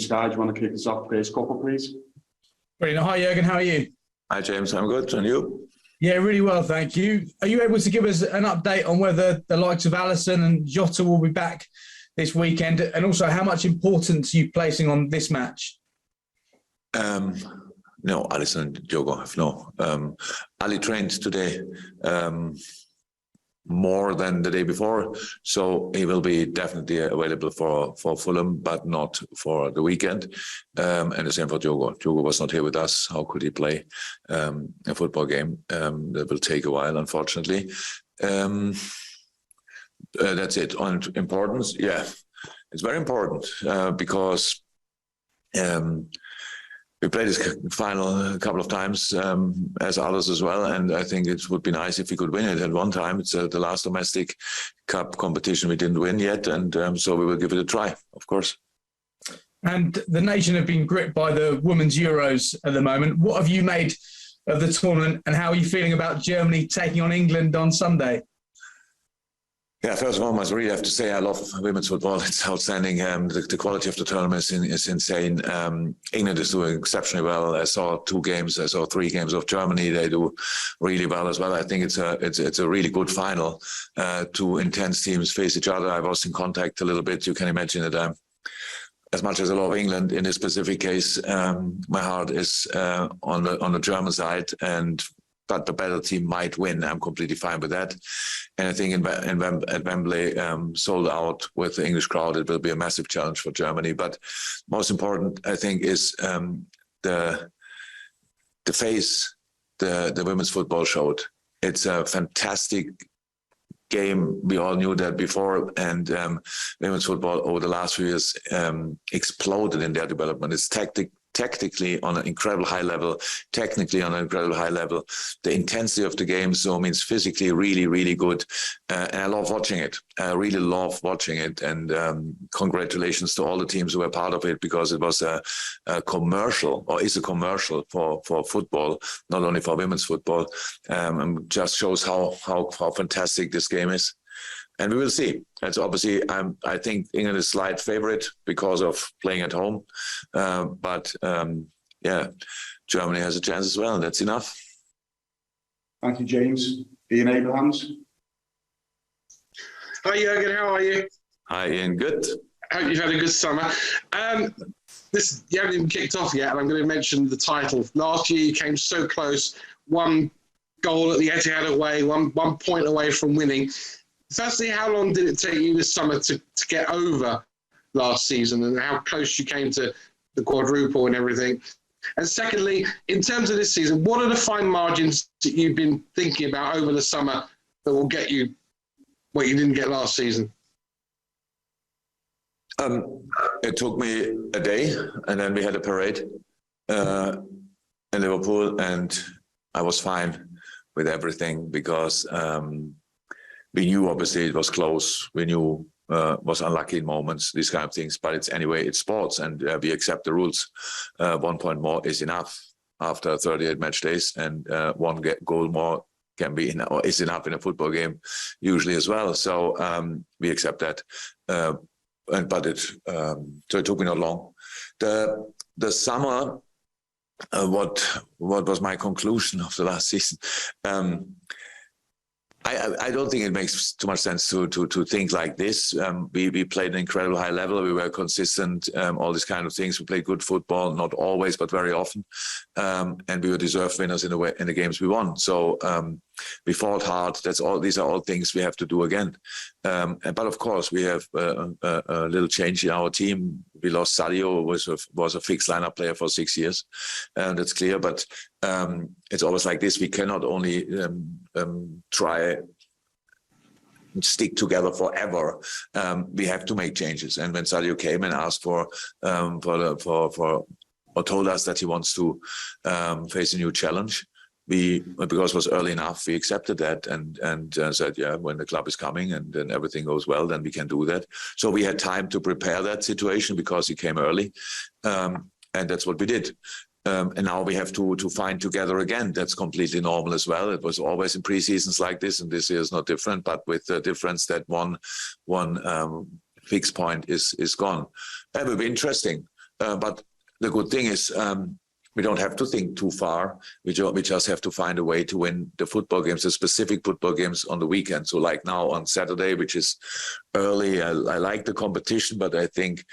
Sky. Do you want to kick us off first couple, please? Brilliant. Hi, Jurgen. How are you? Hi, James. I'm good. And you? Yeah, really well, thank you. Are you able to give us an update on whether the likes of Alisson and Jota will be back this weekend, and also how much importance are you placing on this match? No, Alisson and Diogo have no. Ali trained today more than the day before, so he will be definitely available for Fulham, but not for the weekend. And the same for Diogo. Diogo was not here with us. How could he play a football game? That will take a while, unfortunately. That's it. On importance, yeah, it's very important because we played this final a couple of times, as others as well, and I think it would be nice if we could win it at one time. It's the last domestic cup competition we didn't win yet, and so we will give it a try, of course. And the nation have been gripped by the Women's Euros at the moment. What have you made of the tournament, and how are you feeling about Germany taking on England on Sunday? Yeah, first of all, I really have to say I love women's football. It's outstanding. The quality of the tournament is insane. England is doing exceptionally well. I saw 3 games of Germany. They do really well as well. I think it's a really good final. 2 intense teams face each other. I was in contact a little bit. You can imagine that as much as I love England, in this specific case, my heart is on the German side, but the better team might win. I'm completely fine with that. And I think at Wembley, sold out with the English crowd, it will be a massive challenge for Germany. But most important, I think, is the face the women's football showed. It's a fantastic game. We all knew that before, and women's football over the last few years exploded in their development. It's tactically on an incredible high level, technically on an incredible high level. The intensity of the game, so means physically really, really good. And I love watching it. I really love watching it. And congratulations to all the teams who were part of it, because it was a commercial, or is a commercial for football, not only for women's football. And just shows how fantastic this game is. And we will see. It's obviously, I think England is slight favourite because of playing at home. But Germany has a chance as well, and that's enough. Thank you, James. Ian Abrahams. Hi, Jurgen. How are you? Hi, Ian. Good. Hope you've had a good summer. You haven't even kicked off yet, and I'm going to mention the title. Last year, you came so close. 1 goal at the Etihad away, one point away from winning. Firstly, how long did it take you this summer to get over last season, and how close you came to the quadruple and everything? And secondly, in terms of this season, what are the fine margins that you've been thinking about over the summer that will get you what you didn't get last season? It took me a day, and then we had a parade in Liverpool, and I was fine with everything because we knew obviously it was close. We knew was unlucky in moments, these kind of things. But it's sports, and we accept the rules. 1 point more is enough after 38 match days, and 1 goal more can be or is enough in a football game usually as well. So we accept that. So it took me not long. The summer, what was my conclusion of the last season? I don't think it makes too much sense to think like this. We played an incredible high level. We were consistent, all these kind of things. We played good football, not always, but very often. And we were deserved winners in the games we won. So we fought hard. These are all things we have to do again. But of course, we have a little change in our team. We lost Sadio, who was a fixed lineup player for 6 years. That's clear. But it's always like this. We cannot only try stick together forever. We have to make changes. And when Sadio came and asked for or told us that he wants to face a new challenge, because it was early enough, we accepted that and said, yeah, when the club is coming and then everything goes well, then we can do that. So we had time to prepare that situation because he came early, and that's what we did. And now we have to find together again. That's completely normal as well. It was always in pre-seasons like this, and this year is not different, but with the difference that one fixed point is gone. That will be interesting. But the good thing is we don't have to think too far. We just have to find a way to win the football games, the specific football games on the weekend. So like now on Saturday, which is early, I like the competition, but I think,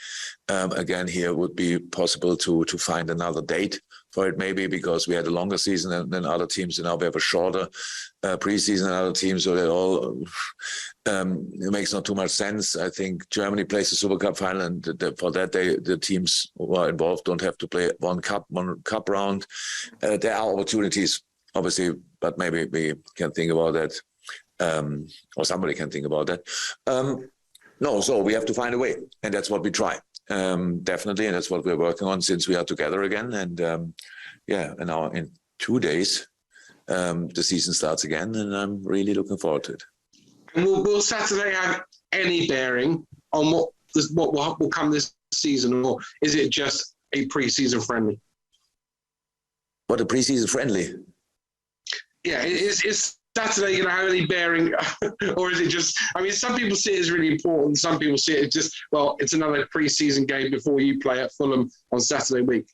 again, here would be possible to find another date for it, maybe because we had a longer season than other teams, and now we have a shorter preseason than other teams, so that all it makes not too much sense. I think Germany plays the Super Cup final, and for that the teams who are involved don't have to play one cup round. There are opportunities, obviously, but maybe we can think about that, or somebody can think about that. No, so we have to find a way, and that's what we try. Definitely, and that's what we're working on since we are together again. And and now in 2 days, the season starts again, and I'm really looking forward to it. And will Saturday have any bearing on what will come this season, or is it just a pre-season friendly? What, a pre-season friendly? Yeah, is Saturday going to have any bearing, or is it just? I mean, some people see it as really important. Some people see it as just, well, it's another pre-season game before you play at Fulham on Saturday week.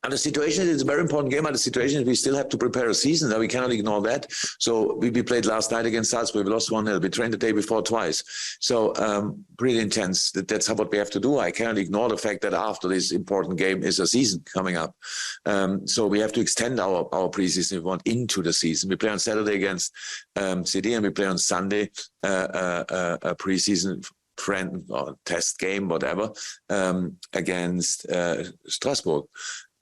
And the situation is a very important game. And the situation is we still have to prepare a season. Now we cannot ignore that. So we played last night against Salzburg. We lost 1-0. We trained the day before twice. So pretty intense. That's what we have to do. I cannot ignore the fact that after this important game is a season coming up. So we have to extend our preseason if we want into the season. We play on Saturday against City, and we play on Sunday a preseason friend or test game, whatever, against Strasbourg.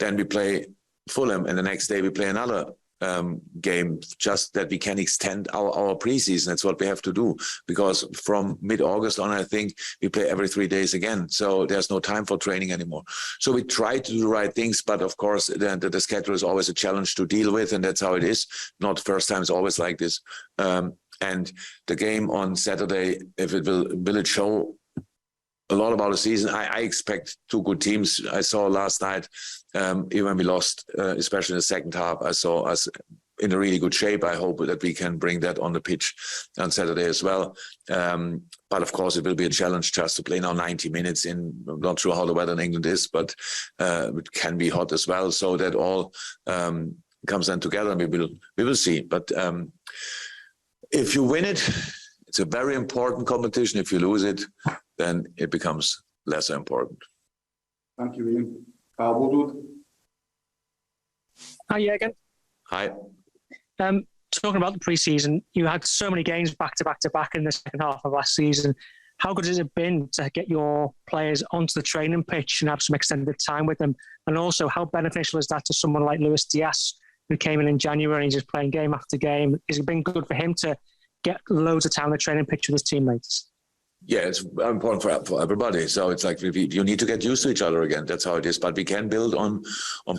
Then we play Fulham, and the next day we play another game, just that we can extend our preseason. That's what we have to do, because from mid-August on, I think we play every 3 days again. So there's no time for training anymore. So we try to do the right things, but of course the schedule is always a challenge to deal with, and that's how it is. Not the first time, it's always like this. And the game on Saturday, if it will it show a lot about the season? I expect two good teams. I saw last night, even when we lost, especially in the second half, I saw us in a really good shape. I hope that we can bring that on the pitch on Saturday as well. But of course, it will be a challenge just to play now 90 minutes in. I'm not sure how the weather in England is, but it can be hot as well. So that all comes then together, and we will see. But if you win it, it's a very important competition. If you lose it, then it becomes less important. Thank you, Ian. Woodward. Hi, Jurgen. Hi. Talking about the pre-season, you had so many games back to back in the second half of last season. How good has it been to get your players onto the training pitch and have some extended time with them? And also, how beneficial is that to someone like Luis Diaz, who came in January and just playing game after game? Has it been good for him to get loads of time on the training pitch with his teammates? Yeah, it's important for everybody. So it's like you need to get used to each other again. That's how it is. But we can build on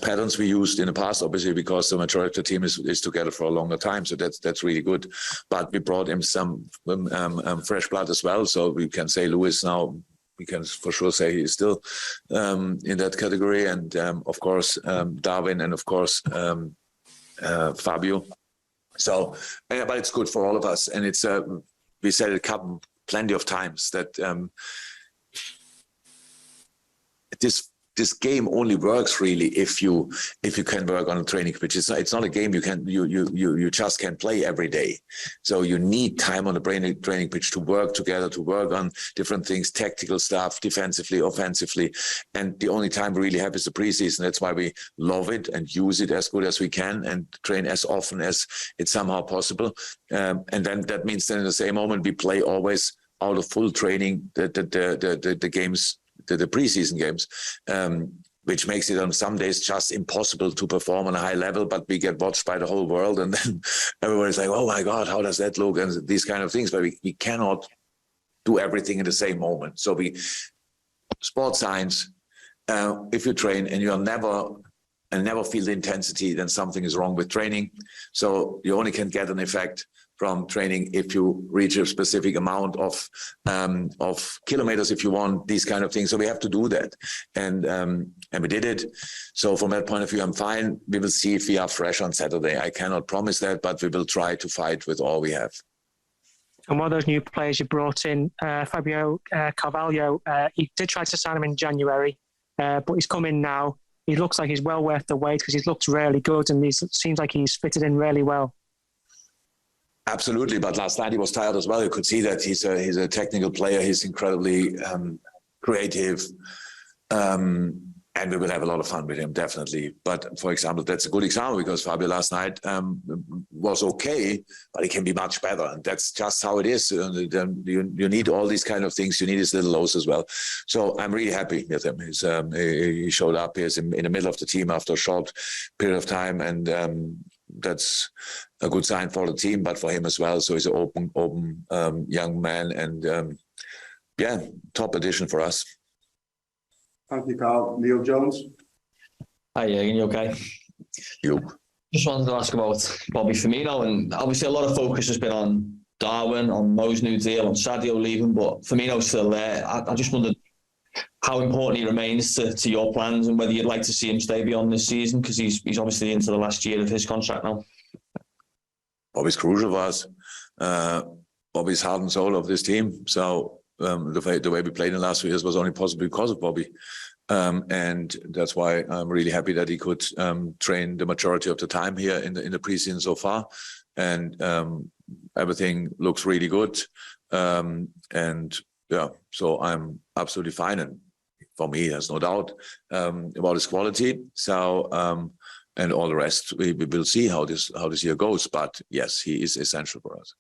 patterns we used in the past, obviously, because the majority of the team is together for a longer time. So that's really good. But we brought him some fresh blood as well. So we can say Luis now, we can for sure say he's still in that category. And of course, Darwin, and of course, Fabio. So, but it's good for all of us. And it's, we said it plenty of times that this game only works really if you can work on a training pitch. It's not a game you just can't play every day. So you need time on the training pitch to work together, to work on different things, tactical stuff, defensively, offensively. And the only time we really have is the preseason. That's why we love it and use it as good as we can and train as often as it's somehow possible. And then that means then in the same moment we play always out of full training the games, the preseason games, which makes it on some days just impossible to perform on a high level, but we get watched by the whole world, and then everybody's like, oh my God, how does that look? And these kind of things, but we cannot do everything in the same moment. So sports science, if you train and you are never feel the intensity, then something is wrong with training. So you only can get an effect from training if you reach a specific amount of kilometers, if you want, these kind of things. So we have to do that, and we did it. So from that point of view, I'm fine. We will see if we are fresh on Saturday. I cannot promise that, but we will try to fight with all we have. And one of those new players you brought in, Fabio Carvalho, he did try to sign him in January, but he's come in now. He looks like he's well worth the wait because he's looked really good and he seems like he's fitted in really well. Absolutely, but last night he was tired as well. You could see that he's a technical player. He's incredibly creative, and we will have a lot of fun with him, definitely. But for example, that's a good example because Fabio last night was okay, but he can be much better, and that's just how it is. You need all these kind of things. You need his little lows as well. So I'm really happy with him. He showed up. He's in the middle of the team after a short period of time, and that's a good sign for the team, but for him as well. So he's an open young man, and top addition for us. Thank you, Carl. Neil Jones. Hi, Jurgen, you okay? You. Just wanted to ask about Bobby Firmino, and obviously a lot of focus has been on Darwin, on Mo's new deal, on Sadio leaving, but Firmino's still there. I just wondered how important he remains to your plans and whether you'd like to see him stay beyond this season, because he's obviously into the last year of his contract now. Bobby's crucial for us. Bobby's heart and soul of this team. So the way we played in the last 2 years was only possible because of Bobby. And that's why I'm really happy that he could train the majority of the time here in the preseason so far. And everything looks really good. So I'm absolutely fine. And for me, there's no doubt about his quality. So, and all the rest, we will see how this year goes. But yes, he is essential for us.